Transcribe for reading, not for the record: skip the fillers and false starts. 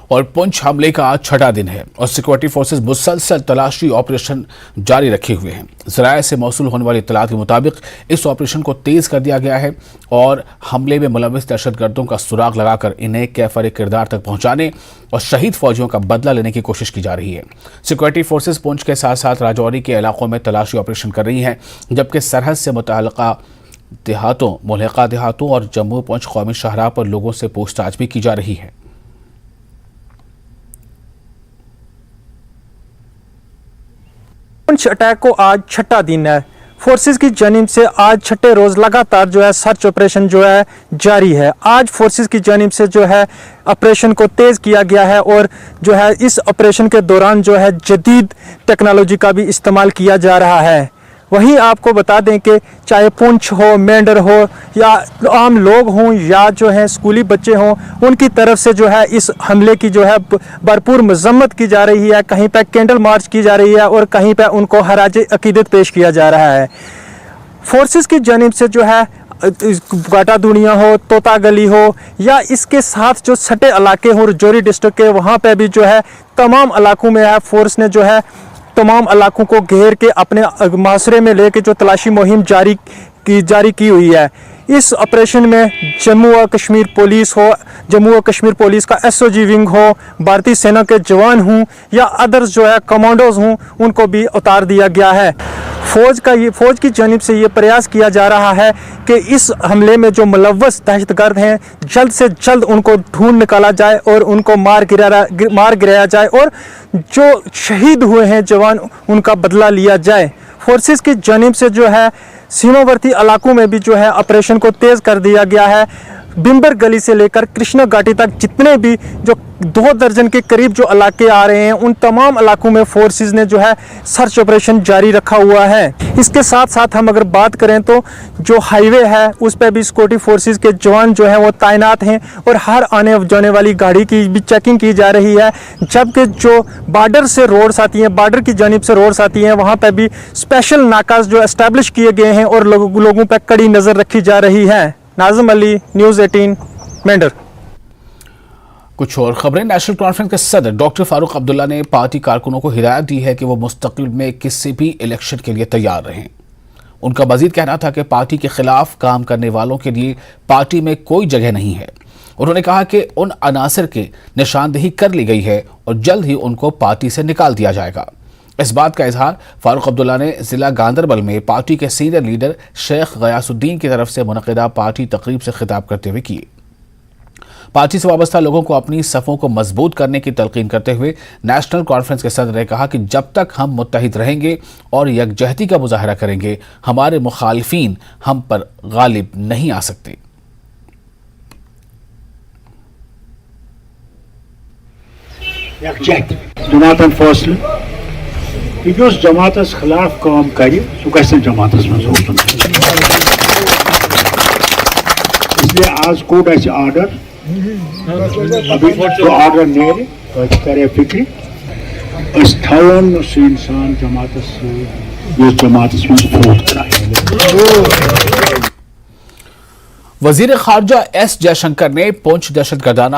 اور پنچ حملے کا آج چھٹا دن ہے اور سیکورٹی فورسز مسلسل تلاشی آپریشن جاری رکھے ہوئے ہیں۔ ذرائع سے موصول ہونے والی اطلاعات کے مطابق اس آپریشن کو تیز کر دیا گیا ہے اور حملے میں ملوث دہشت گردوں کا سراغ لگا کر انہیں کیفر کردار تک پہنچانے اور شہید فوجیوں کا بدلہ لینے کی کوشش کی جا رہی ہے۔ سیکورٹی فورسز پنچ کے ساتھ ساتھ راجوری کے علاقوں میں تلاشی آپریشن کر رہی ہیں، جبکہ سرحد سے ملحقہ دیہاتوں اور جموں پنچ قومی شاہراہ پر لوگوں سے پوچھ تاچھ بھی کی جا رہی ہے۔ پنچ اٹیک کو آج چھٹا دن ہے۔ فورسز کی جانب سے آج چھٹے روز لگاتار سرچ آپریشن جاری ہے۔ آج فورسز کی جانب سے آپریشن کو تیز کیا گیا ہے اور اس آپریشن کے دوران جدید ٹیکنالوجی کا بھی استعمال کیا جا رہا ہے۔ وہیں آپ کو بتا دیں کہ چاہے پنچ ہو، مینڈر ہو یا عام لوگ ہوں یا اسکولی بچے ہوں، ان کی طرف سے اس حملے کی بھرپور مذمت کی جا رہی ہے۔ کہیں پہ کینڈل مارچ کی جا رہی ہے اور کہیں پہ ان کو خراج عقیدت پیش کیا جا رہا ہے۔ فورسز کی جانب سے گاٹا دنیا ہو، توتا گلی ہو یا اس کے ساتھ جو سٹے علاقے ہوں رجوری ڈسٹرکٹ کے، وہاں پہ بھی تمام علاقوں میں فورس نے تمام علاقوں کو گھیر کے اپنے محاصرے میں لے کے تلاشی مہم جاری کی ہوئی ہے۔ اس آپریشن میں جموں و کشمیر پولیس ہو، جموں و کشمیر پولیس کا SOG ونگ ہو، بھارتی سینا کے جوان ہوں یا ادرز کمانڈوز ہوں، ان کو بھی اتار دیا گیا ہے۔ فوج کی جانب سے یہ پریاس کیا جا رہا ہے کہ اس حملے میں جو ملوث دہشت گرد ہیں جلد سے جلد ان کو ڈھونڈ نکالا جائے اور ان کو مار گرایا جائے اور جو شہید ہوئے ہیں جوان ان کا بدلہ لیا جائے۔ فورسز کی جانب سے سیماورتی علاقوں میں بھی آپریشن کو تیز کر دیا گیا ہے۔ بمبر گلی سے لے کر کرشنا گھاٹی تک جتنے بھی 2 درجن کے قریب علاقے آ رہے ہیں، ان تمام علاقوں میں فورسز نے سرچ آپریشن جاری رکھا ہوا ہے۔ اس کے ساتھ ساتھ ہم اگر بات کریں تو جو ہائی وے ہے اس پہ بھی سیکورٹی فورسز کے جوان وہ تعینات ہیں اور ہر آنے جانے والی گاڑی کی بھی چیکنگ کی جا رہی ہے، جبکہ جو بارڈر سے روڈز آتی ہیں، بارڈر کی جانب سے روڈز آتی ہیں، وہاں پہ بھی اسپیشل ناکاز اسٹیبلش کیے گئے ہیں اور لوگوں پہ کڑی نظر رکھی جا رہی ہے۔ ناظم علی، نیوز 18، مینڈر۔ کچھ اور خبریں۔ نیشنل کانفرنس کے صدر ڈاکٹر فاروق عبداللہ نے پارٹی کارکنوں کو ہدایت دی ہے کہ وہ مستقبل میں کسی بھی الیکشن کے لیے تیار رہیں۔ ان کا مزید کہنا تھا کہ پارٹی کے خلاف کام کرنے والوں کے لیے پارٹی میں کوئی جگہ نہیں ہے۔ انہوں نے کہا کہ ان عناصر کی نشاندہی کر لی گئی ہے اور جلد ہی ان کو پارٹی سے نکال دیا جائے گا۔ اس بات کا اظہار فاروق عبداللہ نے ضلع گاندربل میں پارٹی کے سینئر لیڈر شیخ غیاث الدین کی طرف سے منعقدہ پارٹی تقریب سے خطاب کرتے ہوئے کیے۔ پارٹی سے وابستہ لوگوں کو اپنی صفوں کو مضبوط کرنے کی تلقین کرتے ہوئے نیشنل کانفرنس کے صدر نے کہا کہ جب تک ہم متحد رہیں گے اور یکجہتی کا مظاہرہ کریں گے، ہمارے مخالفین ہم پر غالب نہیں آ سکتے۔ جماعتن فاصلہ اس جماعتس خلاف کام کرے سہ گژھِ جماعتس مز روزن، اس لیے آج کوٹ اسہ آرڈر، ابھی جو آرڈر نیرِ کرے فکر اس تھاون سہ انسان جماعتس اس جماعتس مز ووٹ کرائے۔ وزیر خارجہ ایس جے شنکر نے پونچھ دہشت گردانہ